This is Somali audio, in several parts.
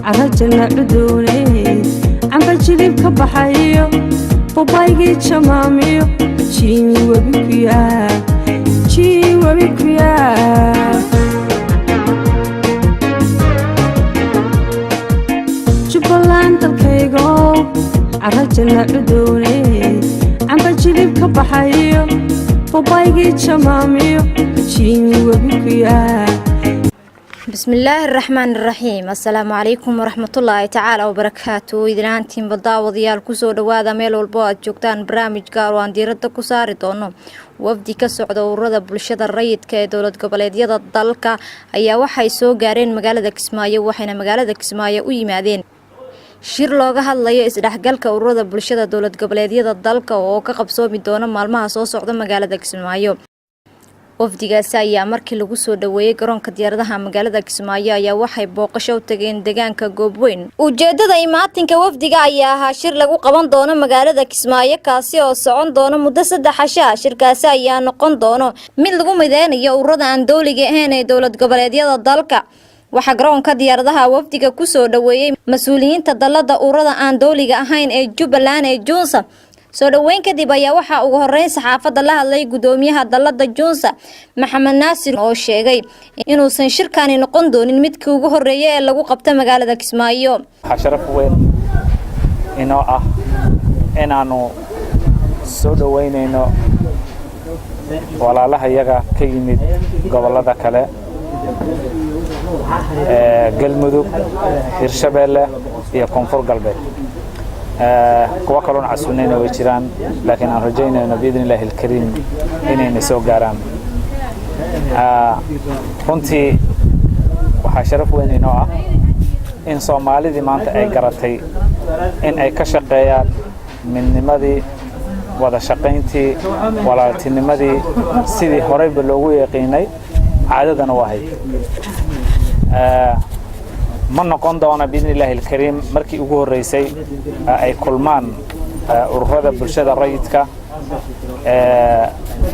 عرجنا عدوني عم بجلب كبحيو بابايجي تماميو جيني وبكيا جيني وبكيا جبلان تلكيغو عرجنا عدوني عم بجلب كبحيو بابايجي تماميو جيني وبكيا بسم الله الرحمن الرحيم السلام عليكم ورحمة الله تعالى وبركاته إذن تيم بداوضيال كسو دوادا ميل والبواد جوكتان برامج قاروان ديرد كساري دونو وفدي كسعودة ورد بلشد الرئيد كي دولة قبليدية الدالكا أيا waxay soo gaareen magaalada Kismaayo waxayna magaalada Kismaayo u yimaadeen shir looga hadlayo isdhaxgalka ururada bulshada dowlad goboleedyada dalka oo ka qabsoomi doona maalmaha soo socda magaalada Kismaayo wafdigaasi ayaa markii lagu soo dhaweeyay garoonka diyaaradaha magaalada Kismaayo ayaa waxay booqasho u tageen deegaanka Goobweyn ujeedada imaatinka wafdiga ayaa ahaa shir lagu qaban doono magaalada Kismaayo kaasi oo socon doona muddo 3 casho shirkaasi ayaa noqon doono mid lagu mideynayo ururada aan dawliga ahayn ee dowlad goboleedyada dalka waxa garoonka diyaaradaha wafdiga ku soo dhaweeyay mas'uuliyiinta dalada ururada aan dawliga ahayn ee Jubbaland ee Johnson soo dhaweyn kadib ayaa waxa ugu horeyn saxaafada la hadlay gudoomiyaha dalada Johnson Maxamed Naasir oo sheegay inuu san shirkani noqon doonin midkii ugu horeeyay ee lagu qabto magaalada Kismaayo sharaf weyn inoo ah inaanu soo dhaweynayno walaalaha iyaga ka yimid gobolada kale galmudug Hirshabeelle iyo Koonfur Galbeed kuwa kaloo casuunayna way jiraan laakiin aan rajaynayno biidin Ilaahi الكريم inay soo gaaraan runtii waxa sharaf weyn inoo ah in Soomaalida maanta ay garatay in ay ka shaqeeyaan midnimadii wada shaqayntii walaaltinimadii sidii horeyba loogu yaqiinay caadadana wahay ما نقول دعوانا بإذن الله الكريم مركي أجوه الرئيسي أي كلمان أرهذا برشة الرئيسك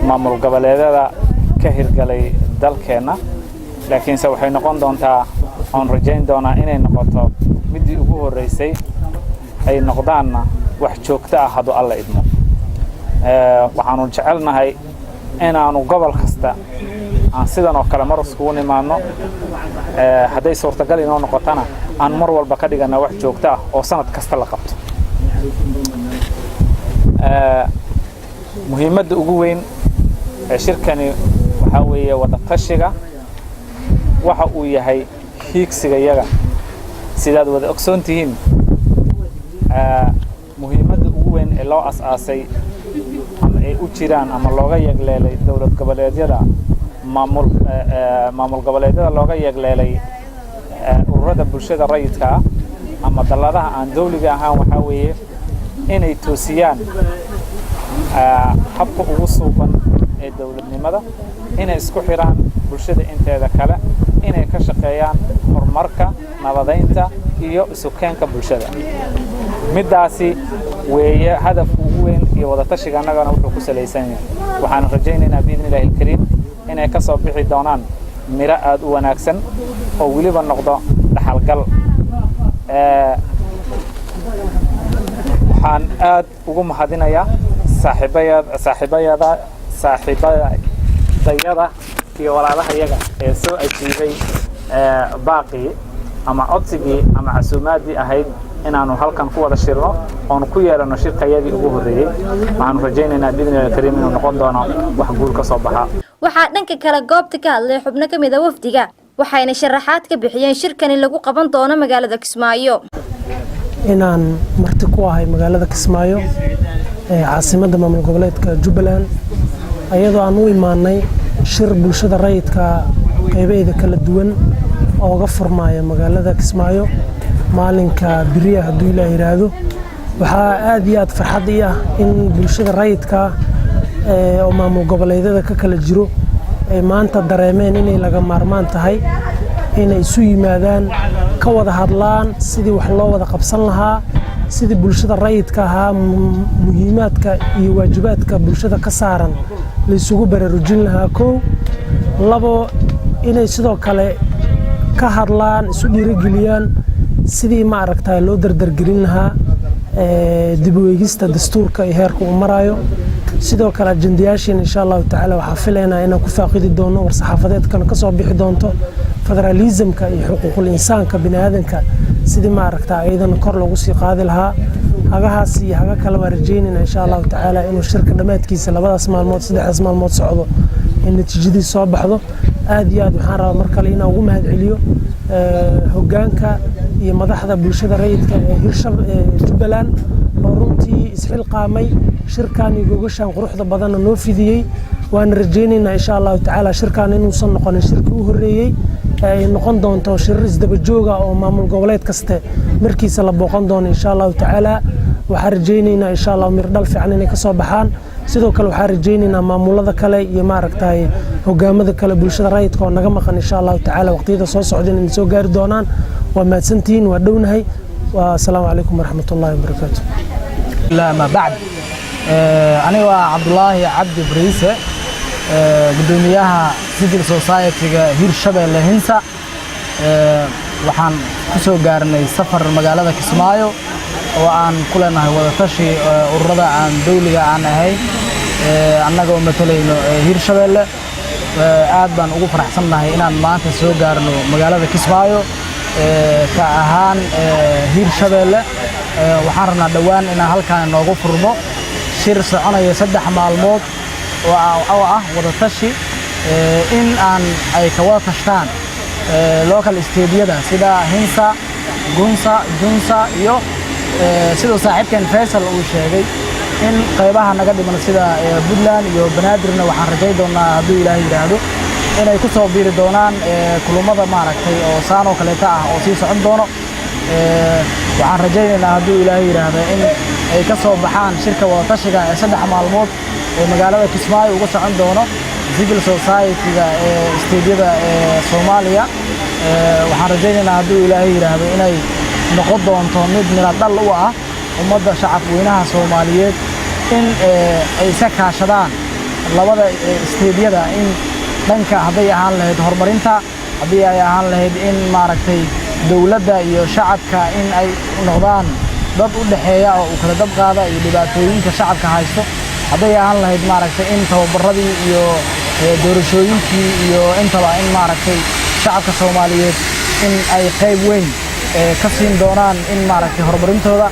معمول قبل هذا كهر قلي دلكنا لكن سوف نقول دعوانا عن رجين دعوانا إن نقطة بدي أجوه الرئيسي أي نقدانا وحشوكتا هذا الله إدمه وحنو جعلنا هاي أنا قبل خستا aan sidan oo kale mar isku nimaano haday suurtagal inoo noqotana aan mar walba ka dhigana wax joogto ah oo sanad kasta la qabto muhiimadda ugu weyn ee shirkani waxa weeye wada tashiga waxa uu yahay hiigsiga yaga sidaad wada ogsoontihiin muhiimadda ugu weyn ee loo asaasay ama ay u jiraan ama looga yagleelay dowlad goboleedyada maamul goboleedyada looga yagleelay ururada bulshada rayidka ama daladaha aan dawliga ahaan waxa weeye inay toosiyaan habka ugu suuban ee dawladnimada inay isku xiraan bulshada inteeda kale inay ka shaqeeyaan horumarka nabadeynta iyo isukeenka bulshada midaasi weeye hadafka ugu weyn iyo wada tashiga annagana wuxuu ku saleysan yahay waxaan rajaynaynaa biidin Ilaahi الكريم inay ka soo bixi doonaan mira aad u wanaagsan oo waliba noqdo dhaxalgal waxaan aad ugu mahadinayaa saaxiibayada iyo walaalaha iyaga ee soo ajiibay baaqi ama codsigii ama casuumaadii ahayd inaanu halkan ku wada shirno oo ku yeelano shirkayadii ugu horeeyay waxaan rajaynaynaa biidin الكريم inuu noqon doono wax guul ka soo baxa waxaa dhanka kale goobta ka hadlay xubno kamid ah wafdiga waxayna sharaxaad ka bixiyeen shirkani lagu qaban doono magaalada Kismaayo inaan marti ku ahay magaalada Kismaayo ee caasimadda maamul goboleedka Jubbaland ayadoo aan u imaanay shir bulshada rayidka qaybaheeda kala duwan oo uga furmaya magaalada Kismaayo maalinka biriya haddii la yiraahdo waxaa aad iyo aad farxad ah in bulshada rayidka oo maamul goboleedyada ka kala jiro ay maanta dareemeen inay laga maarmaan tahay inay isu yimaadaan ka wada hadlaan sidii wax loo wada qabsan lahaa sidii bulshada rayidka ahaa muhiimaadka iyo waajibaadka bulshada ka saaran la isugu baraarujin lahaa kow labo inay sidoo kale ka hadlaan isu dhiirigeliyaan sidii ma aragtay loo dardargelin lahaa dib u eegista dastuurka iyo heerka uu marayo sidoo kale ajendayaashiina insha allahu tacaala waxaa filaynaa inaan ku faaqidi doono war-saxaafadeedkana ka soo bixi doonto federalismka iyo xuquuqul insaanka bini aadanka sidii ma aragtaa ayadana kor loogu sii qaadi lahaa hagahaas iyo haga kale waa rajaynayna insha allahu tacaala inuu shirka dhammaadkiisa labadaas maalmood saddexdaas maalmood socdo in natiijadiis soo baxdo aad iyo aad waxaan rabaa mar kale inaan ugu mahadceliyo hoggaanka iyo madaxda bulshada rayidka ee Jubbaland oo runtii isxilqaamay shirkan iyo gogashan quruxda badan noo fidiyay waan rajaynaynaa insha allahu tacaala shirkan inuusan noqonin shirkii u horreeyay ay noqon doonto shir isdaba jooga oo maamul goboleed kaste markiisa la booqan doono insha allahu tacaala waxaan rajaynaynaa insha allah mirdhal fiican inay ka soo baxaan sidoo kale waxaan rajaynaynaa maamulada kale iyo maaragtay hogaamada kale bulshada rayidka oo naga maqan insha allahu tacaala waqtiyada soo socda inay soo gaari doonaan waa mahadsantihiin waa dhownahay والسلام عليكم ورحمة الله وبركاته. لا ما بعد أنا وعبد الله عبد بريسة قدوميها سيفل سوسايتي هير شبه لهنسا وحان كسو قارني سفر مقالة كسمايو وعن كلنا هو تشي الرضا عن دولة عن هاي أننا مثلا هير شبه له أدبان أقول فرحسنا هاي إن ما تسو قارنو مقالة كسمايو ka ahaan hiir shabeelle waxaan rabnaa dhawaan inaan halkaan noogu furmo shir soconaya 3 maalmood oo ah wada tashi in aan ay ka wada tashtaan local state-yada sida Hinsa, Gunsa, Junsa iyo sidoo saaxiibkan Faisal uu sheegay in qaybaha naga dhiman sida Puntland iyo Banaadirna waxaan rajay doonaa haddii Ilaahay yiraahdo inay ku soo biiri doonaan kulumada maaragtay oo saan oo kale ah oo sii socon doono waxaan rajaynaynaa haddii Ilaahay yiraahdo in ay ka soo baxaan shirka wada tashiga 3 maalmood ee magaalada Kismaayo uga socon doono civil society-ga state-yada Soomaaliya waxaan rajaynaynaa haddii Ilaahay yiraahdo inay noqon doonto mid miradhal u ah ummadda shacabweynaha Soomaaliyeed in ay ka kaashadaan labada state-yada in dhanka haday ahaan lahayd horumarinta hadii ay ahaan lahayd in maaragtay dawladda iyo shacabka in ay noqdaan dad u dhaxeeya oo kala dab qaada iyo dhibaatooyinka shacabka haysto haday ahaan lahayd maaragtay in tababaradii iyo doorashooyinkii iyo intaba in maaragtay shacabka Soomaaliyeed in ay qayb weyn ka siin doonaan in maaragtay horumarintooda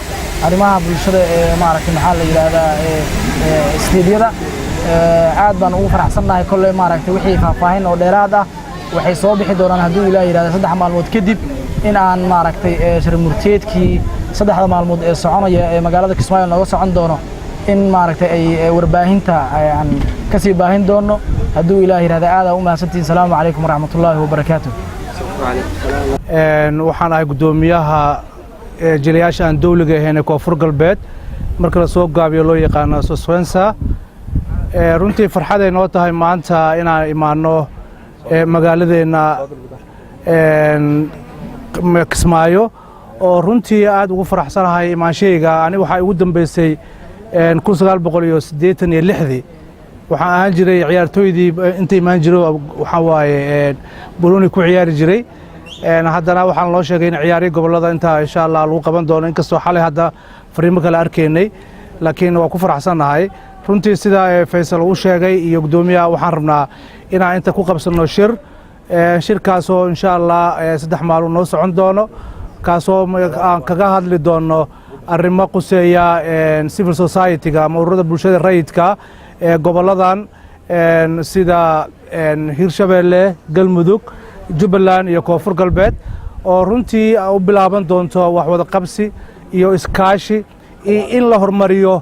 arrimaha bulshada maaragtay maxaa la yiraahdaa steedyada aad baan ugu faraxsanahay kolley maaragtay wixii faahfaahin oo dheeraad ah waxay soo bixi doonaan haddii Ilaahay yiraahdo 3 maalmood kadib in aan maaragtay shir murtiyeedkii 3 maalmood ee soconaya ee magaalada Kismaayo nooga socon doono in maaragtay ay warbaahinta aan ka sii baahin doono haddii Ilaahay yiraahdo aad u mahadsantiin salaamu calaykum waraxmatullaahi wabarakaatuh waxaan ahay gudoomiyaha jilayaasha aan dawliga ahayn ee Koonfur Galbeed marka la soo gaabiyo loo yaqaan Soswensa runtii farxad ay noo tahay maanta inaan imaano magaaladeena Kismaayo oo runtii aad ugu faraxsanahay imaanshayga ani waxa ugu dambeysay 1986 waxaan ahaan jiray ciyaartooydii inta imaan jiro waxa waaye Burundi ku ciyaari jiray haddana waxaan loo sheegay in ciyaari gobolada inta insha Allah lagu qaban doono inkastoo xalay hadda fariimo kale arkaynay laakiin waa ku faraxsanahay runtii sida Faisal uu sheegay iyo gudoomiyaha waxaan rabnaa inaan inta ku qabsano shirkaas oo insha Allah 3 maalmood noo socon doono kaasoo aan kaga hadli doono arrimo quseeya civil society-ga ama ururada bulshada rayidka ee goboladan sida Hirshabeelle, Galmudug, Jubbaland iyo Koonfur Galbeed oo runtii u bilaaban doonto wax wada qabsi iyo iskaashi in la hormariyo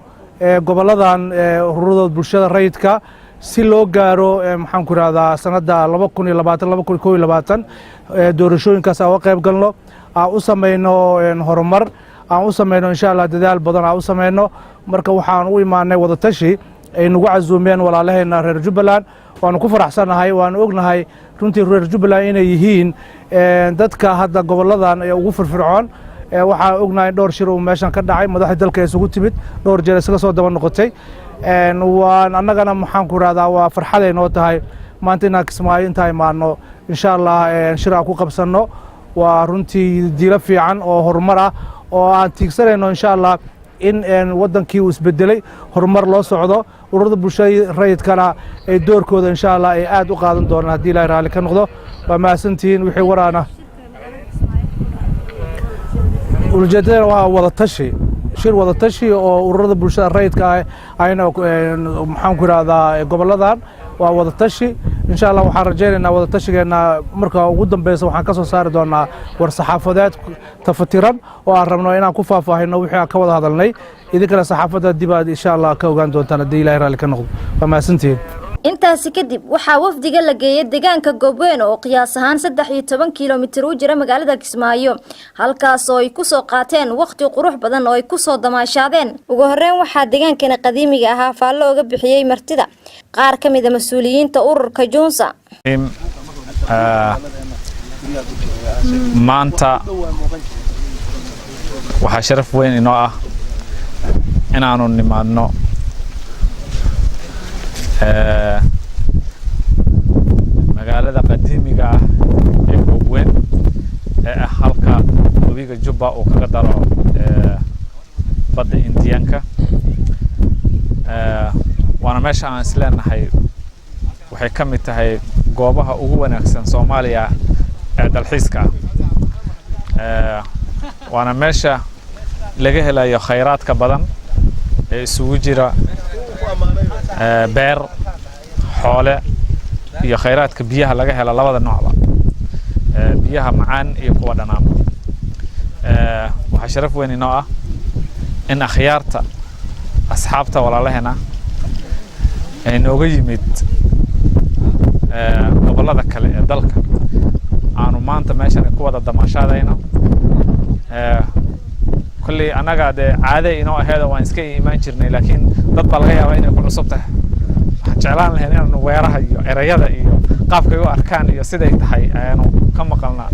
goboladan ururada bulshada rayidka si loo gaaro maxaan ku raahdaa sanada 2020 doorashooyinkaas aan qayb galno aan u sameeyno horumar aan u sameeyno insha Allah dadaal badan aan u sameeyno marka waxaan u imaanay wada tashi ay nagu casuumeen walaalaheena reer Jubbaland waanu ku faraxsanahay waanu ognahay runtii reer Jubbaland inay yihiin dadka hadda goboladan ee ugu firfircoon waxaa ognahay dhowr shir oo meeshan ka dhacay madaxda dalka isugu timid dhowr jeer isaga soo daba noqotay waan annagana maxaan ku raahdaa waa farxad ay noo tahay maanta inaan Kismaayo inta imaano insha Allah shir aan ku qabsano waa runtii diila fiican oo horumar ah oo aan tiigsanayno insha Allah in wadankii uu isbedelay horumar loo socdo ururada bulshada rayidkana ay doorkooda insha Allah ay aad u qaadan doonaan hadii Ilaahay raali ka noqdo waa maasantiin wixii waraana ujeedada waa wada tashi shir wada tashi oo ururada bulshada rayidka ayna maxaan ku raahdaa goboladan waa wada tashi insha Allah waxaan rajaynaynaa wada tashigeena marka ugu dambeeyay waxaan ka soo saari doonaa war saxaafadeed tafatiran oo aan rabno inaan ku faahfaahino wixii aan ka wada hadalnay idinkana saxaafada dibad insha Allah ka ogaan doontaan hadii Ilaahay raali ka noqdo waa maasantiin intaasi kadib waxaa wafdiga la geeyay deegaanka Goobweyn oo qiyaas ahaan 13 kiiloomitir u jira magaalada Kismaayo halkaas oo ay ku soo qaateen waqti qurux badan oo ay ku soo damaashaadeen ugu horreyn waxaa deegaankana qadiimiga ahaa faallo uga bixiyay martida qaar ka mid ah mas'uuliyiinta ururka Johnsa maanta waxaa sharaf weyn inoo ah inaanu nimaadno magaalada qadiimiga ah ee Goobweyn ee halka webiga Jubba oo kaga daro badda Indianka waana meesha aan isleenahay waxay ka mid tahay goobaha ugu wanaagsan Soomaaliya ee dalxiiska waana meesha laga helayo khayraadka badan ee isugu jira beer xoole iyo khayraadka biyaha laga helo labada noocba biyaha macaan iyo kuwa dhanaan waxa sharaf weyn inoo ah in akhyaarta asxaabta walaalaheena ay nooga yimid gobolada kale ee dalka aanu maanta meeshan ku wada damaashaadayno kulli anaga caade inoo aheeda waan iska iimaan jirnay laakiin dad baa laga yaabaa inay ku cusub tahay waxaan jeclaan lahayn inaan weeraha iyo erayada iyo qaabka ay u arkaan iyo siday tahay ayaanu ka maqalnaa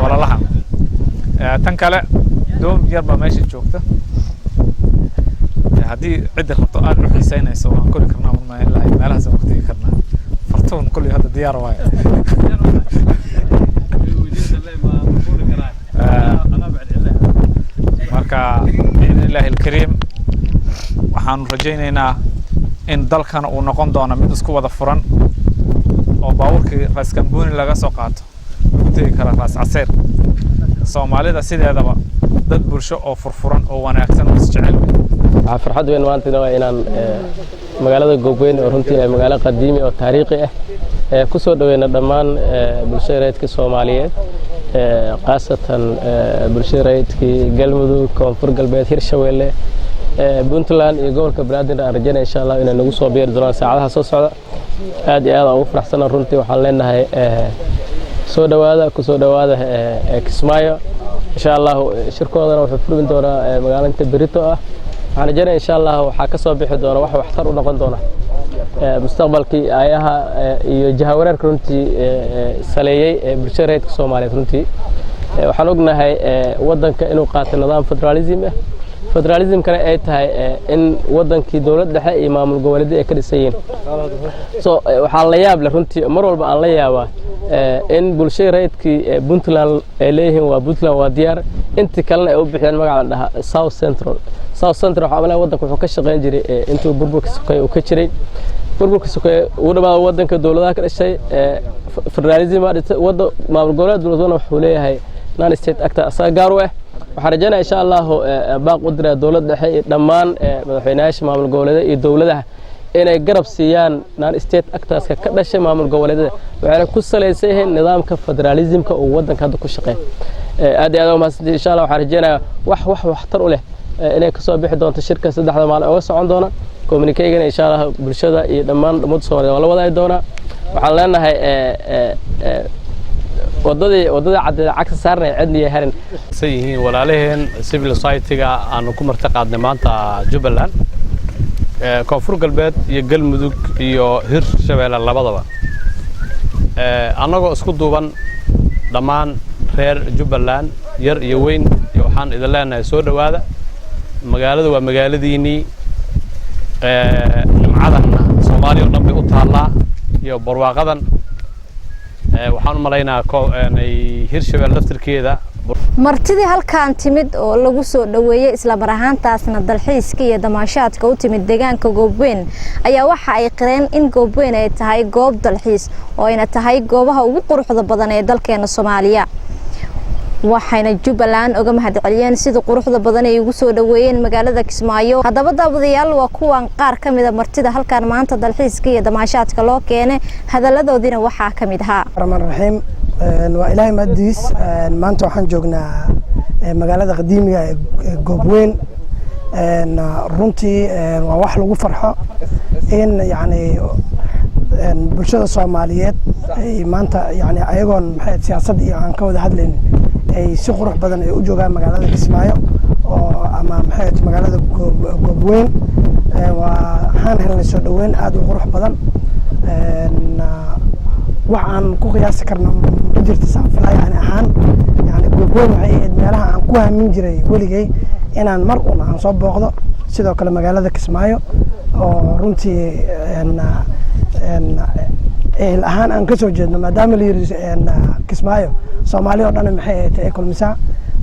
walaalahan tan kale doon yar baa meesha joogta haddii cidda rabto aad u xiisaynayso waan kori karnaa meelahaas aan ku tegi karnaa fartuun kulli hadda diyaar waaye marka بإذن الله الكريم waxaan rajaynaynaa in dalkan uu noqon doono mid isku wada furan oo baaburkii Raas Kambooni laga soo qaato u tagi kara Raas Caseer Soomaalida sideedaba dad bulsho oo furfuran oo wanaagsan oo isjecel waxa farxad weyn maanta inaan magaalada Goobweyn oo runtii ay magaalo qadiimi oo taariikhi ah ku soo dhaweeyna dhammaan bulshada rayidka Soomaaliyeed qaasatan bulshada rayidka Galmudug Koonfur Galbeed Hirshabeelle Puntland iyo gobolka Banaadir aan rajaynaa insha Allah inay nagu soo biiri doonaan saacadaha soo socda aad iyo aad ugu faraxsan runtii waxaan leenahay soo dhawaada ku soo dhawaada Kismaayo insha Allah shirkoodana wuxuu furmin doonaa magaalada Berito ah waxaan rajaynaa insha Allah waxa ka soo bixi doona wax waxtar u noqon doona mustaqbalkii ayaha iyo jahawareerka runtii saleeyay bulshada rayidka Soomaaliyeed runtii waxaan ognahay wadanka inuu qaato nidaam federalism ah federalism kana ay tahay in wadankii dawladda dhexe iyo maamul goboleedyo ay ka dhisayeen so waxa la yaab leh runtii mar walba aan la yaabaa in bulshada rayidkii Puntland ay leeyihiin waa Puntland waa diyaar intii kalena ay u bixiyaan magaca la dhahaa South Central waxa amala wadanku wuxuu ka shaqeyn jiray intuu burburka sokay uu ka jiray burburka sokay uu dhamaa wadanka dawladaha ka dhashay federalism wada maamul goboleed dawladuna wuxuu leeyahay non state actor asaga gaar u ah waxaan rajaynayaa insha Allah baaq u diraa dawladda dhexe iyo dhammaan madaxweynayaasha maamul goboleedyada iyo dawladaha inay garab siiyaan non state actors ka dhashay maamul goboleedyada waxay ku saleysan yihiin nidaamka federalismka oo wadanka hadda ku shaqeeya aad iyo aad u mahadsantiin insha Allah waxaan rajaynayaa wax waxtar u leh inay ka soo bixi doonto shirka saddexda maalin oo socon doona communication insha Allah bulshada iyo dhammaan ummadda Soomaaliyeed la wadaay doona waxaan leenahay wadada cadda cagta saarnay cidniye harin sayhiin walaalaheen civil society-ga aan ku martaqaadnay maanta Jubbaland koonfur galbeed iyo galmudug iyo hirshabeelle labadaba annagoo isku duuban dhammaan reer jubbaland yar iyo weyn iyo waxaan idin leenahay soo dhowaada magaalada waa magaaladiinnii nimcadanna soomaaliya oo dhan bay u taallaa iyo barwaaqadan waxaan u malaynayaa hirshabeelle laftirkeeda martidii halkaan timid oo lagu soo dhaweeyay isla mar ahaantaasna dalxiiska iyo damaashaadka u timid deegaanka Goobweyn ayaa waxa ay qireen in Goobweyn ay tahay goob dalxiis oo ayna tahay goobaha ugu quruxda badan ee dalkeena Soomaaliya waxayna Jubbaland uga mahadceliyeen sida quruxda badan ay ugu soo dhaweeyeen magaalada Kismaayo haddaba daawadayaal waa kuwan qaar ka mid ah martida halkaan maanta dalxiiska iyo damaashaadka loo keenay hadaladoodina waxaa ka mid ahaa Rahmaan waa ilaahay maadiis maanta waxaan joognaa magaalada qadiimiga ee Goobweyn runtii waa wax lagu farxo in yani bulshada Soomaaliyeed ay maanta yani ayagoon maxay siyaasad iyo aan ka wada hadlayn ay si qurux badan ay u joogaan magaalada Kismaayo oo ama maxay magaalada Goobweyn waxaan helnay soo dhaweyn aad u qurux badan waxaan ku qiyaasi karnaa jirta saafilay ahaan yani Goobweyn waxay meelaha aan ku haamin jiray waligay inaan mar aan soo booqdo sidoo kale magaalada Kismaayo oo runtii ahaan aan ka soo jeedno maadaama la yiri Kismaayo Soomaaliya oo dhan maxay tahay kulmisaa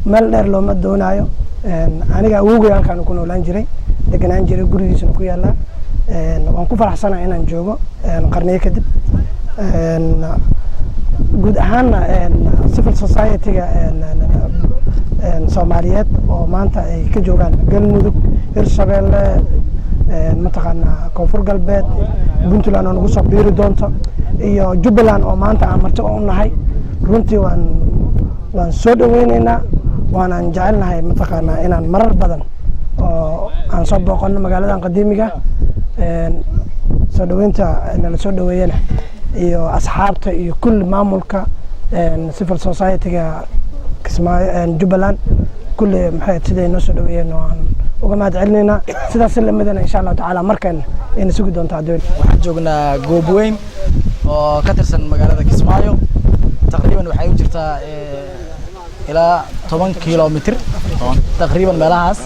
meel dheer looma doonayo aniga awowgay halkaan ku noolaan jiray deganaan jiray gurigiisa ku yaala waan ku faraxsanahay inaan joogo qarniyo kadib guud ahaan civil society-ga Soomaaliyeed oo maanta ay ka joogaan Galmudug Hirshabeelle mataqaanaa Koonfur Galbeed Puntland oo nagu soo biiri doonto iyo Jubbaland oo maanta aan marti u nahay runtii waan soo dhaweynaynaa waanaan jecelnahay mataqaanaa inaan marar badan oo aan soo booqano magaaladan qadiimiga soo dhaweynta la soo dhaweeyana iyo asxaabta iyo kulli maamulka civil society-ga Kismaayo Jubbaland kulli maxay sidee noo soo dhaweeyeen waan uga mahadcelinaynaa sidaas la midana insha Allah taala markan in sugi doonto adoon waxaan joognaa Goobweyn oo ka tirsan magaalada Kismaayo taqriiban waxay u jirtaa ilaa 10 kilomitir taqriiban meelahaas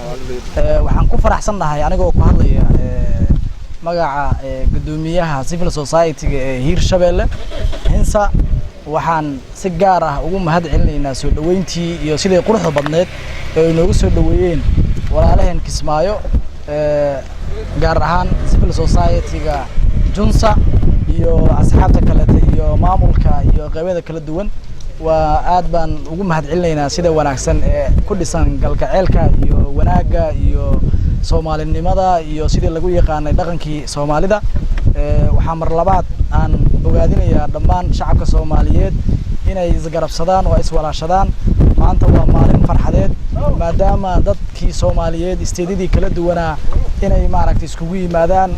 waxaan ku faraxsanahay anigoo ku hadlaya magaca gudoomiyaha civil society-ga ee Hirshabeelle Hinsa waxaan si gaar ah ugu mahadcelinaynaa soo dhaweyntii iyo sidii quruxda badneed ee inoogu soo dhaweeyeen walaalaheen Kismaayo gaar ahaan civil society-ga Junsa iyo asxaabta kale iyo maamulka iyo qaybada kala duwan waa aad baan ugu mahadcelinaynaa sida wanaagsan ee ku dhisan galgaceelka iyo wanaaga iyo Soomaalinimada iyo sidii lagu yaqaanay dhaqankii Soomaalida waxaa mar labaad aan ogaadinayaa dhammaan shacabka Soomaaliyeed inay isgarabsadaan oo iswalaashadaan maanta waa maalin farxadeed maadaama dadkii Soomaaliyeed isteedidii kala duwanaa inay maaragtay iskugu yimaadaan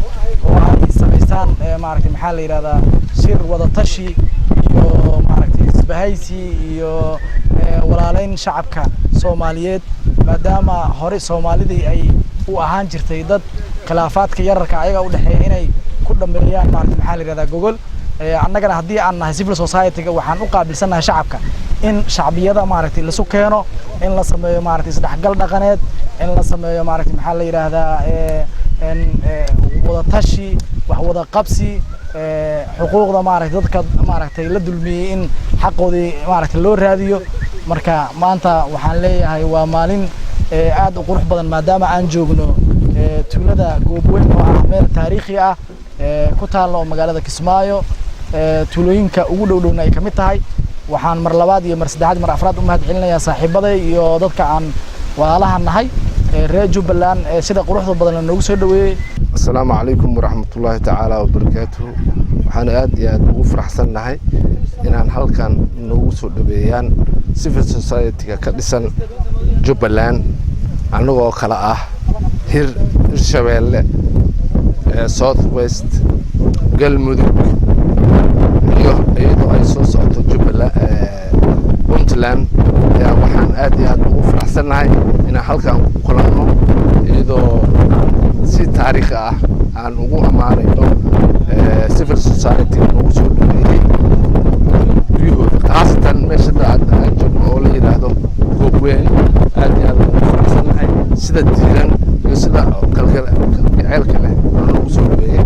oo ay sameystaan maaragtay maxaa la yiraahdaa shir wada tashi iyo maaragtay isbahaysi iyo walaalayn shacabka Soomaaliyeed maadaama hore Soomaalidii ay u ahaan jirtay dad khilaafaadka yararka ayaga u dhaxeeya inay ku dhameeyaan maaragtay maxaa la yiraahdaa gogol annagana haddii aan nahay civil society-ga waxaan u qaabilsanahay shacabka in shacbiyada maaragtay la soo keeno in la sameeyo maaragtay isdhexgal dhaqaneed in la sameeyo maaragtay maxaa la yiraahdaa wada tashi wax wada qabsi xuquuqda maaragtay dadka maaragtay la dulmiyay in xaqoodii maaragtay loo raadiyo marka maanta waxaan leeyahay waa maalin aad u qurux badan maadaama aan joogno tuulada Goobweyn oo ah meel taariikhi ah ku taalo magaalada Kismaayo tuulooyinka ugu dhowdhowna ay kamid tahay waxaan mar labaad iyo mar saddexaad mar afraad u mahadcelinayaa saaxiibaday iyo dadka aan walaalaha nahay reer Jubbaland sida quruxda badan noogu soo dhaweeyay assalaamu calaykum waraxmatullaahi tacaala wabarakaatuhu waxaan aad iyo aad ugu faraxsanahay inaan halkan noogu soo dhaweeyaan civil society-ga ka dhisan Jubbaland anagoo kala ah Hirshabeelle South West Galmudug iyo iyadoo ay soo socoto Jubbaland Puntland waxaan aad iyo aad ugu faraxsanahay inaan halkan ku kulanno iyadoo si taariikhi ah aan ugu ammaanayno civil society nagu soo dhaweeyey guryahooda khaasatan meesha aan joogno oo la yidhaahdo goobweyn aad iyo aad ugu faraxsannahay sida diiran iyo sida kalgaceelka leh oo nagu soo dhaweeyey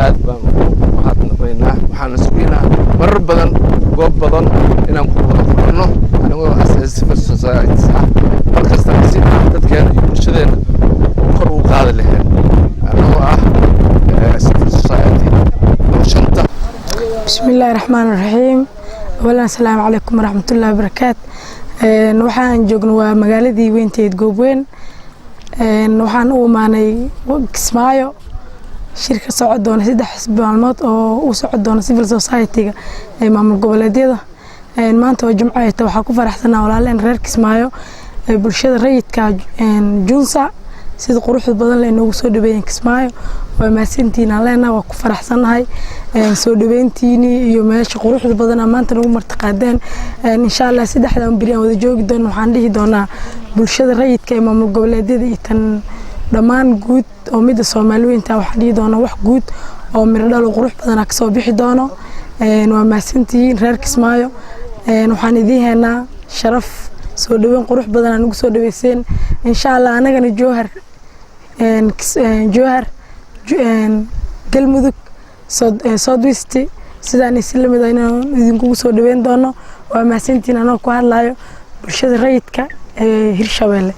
aad baan ugu mahadnaqaynaa waxaan sugaynaa marar badan goob badan inaan ku wada kulanno anigoo civil society ah markastana si dadkeena iyo bulshadeena kor ugu qaadi lahayn anagoo ah civil society oo shanta bismillaahi raxmaani raxiim awalan asalaamu calaykum waraxmatullaahi wabarakaatu waxaan joogno waa magaaladii weynteed goobweyn waxaan u imaanay Kismaayo shirka socod doona 3 maalmood oo u socod doona civil society-ga ee maamul goboleedyada maanta oo Jimco ah waxaa ku faraxsanaa walaaleen reer Kismaayo bulshada rayidka Junsa sida quruxda badan leh noogu soo dhaweeyeen Kismaayo waa maasantiin aleena waa ku faraxsanahay soo dhaweyntiini iyo meesha quruxda badan maanta nagu martaqaadeen insha Allah 3 bari aan wada joogi doono waxaan dhihi doonaa bulshada rayidka ee maamul goboleedyada iyo tan dhammaan guud oo midda Soomaaliyeynta waxaan dhihi doonaa wax guud oo miro dhalo qurux badan ka soo bixi doono waa maasantiin reer Kismaayo waxaan idin heynaa sharaf soo dhaweyn qurux badan aan ugu soo dhaweyseen insha Allah anagana joohar galmudug Southwest sidaan islamid ah inaan idinku soo dhaweyn doono waa maasantiin anoo ku hadlayo bulshada rayidka ee Hirshabeelle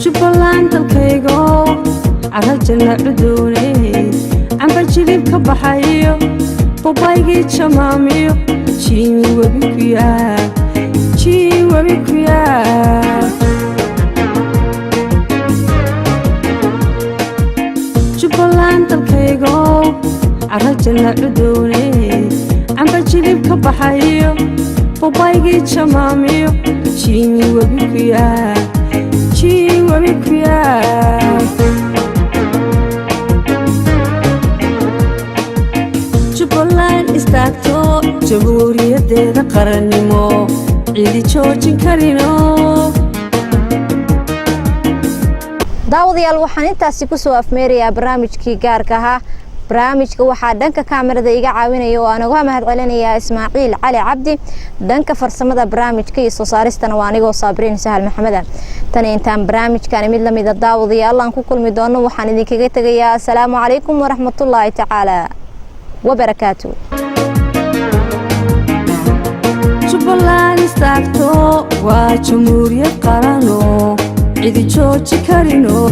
Jubbaland dalkaygo carrajana cudoonay amba jilib ka baxayo babaygii jamaamiyo jiin webi ku yaa Jubbaland dalkaygo carrajana cudoonay amba jilib ka baxayo babaygii jamaamiyo jiin webi ku yaa Jubbaland istaagto jamhuuriyadeeda qarannimo cidi joojin karino daawadayaal waxaan intaasi ku soo afmeerayaa barnaamijkii gaarka ahaa barnaamijka waxaa dhanka kaamirada iga caawinaya oo aan uga mahad celinayaa Ismaaciil Cali Cabdi dhanka farsamada barnaamijka iyo soo saaristana waa anigoo Sabriin Sahal Maxamed tan intaan barnaamijkan mid la mid ah daawadayaal aan ku kulmi doono waxaan idinkaga tagayaa assalaamu calaykum waraxmatullaahi tacaala wabarakaatuh Jubbaland istaagto waa jamhuuriyad qarano cidi jooji karino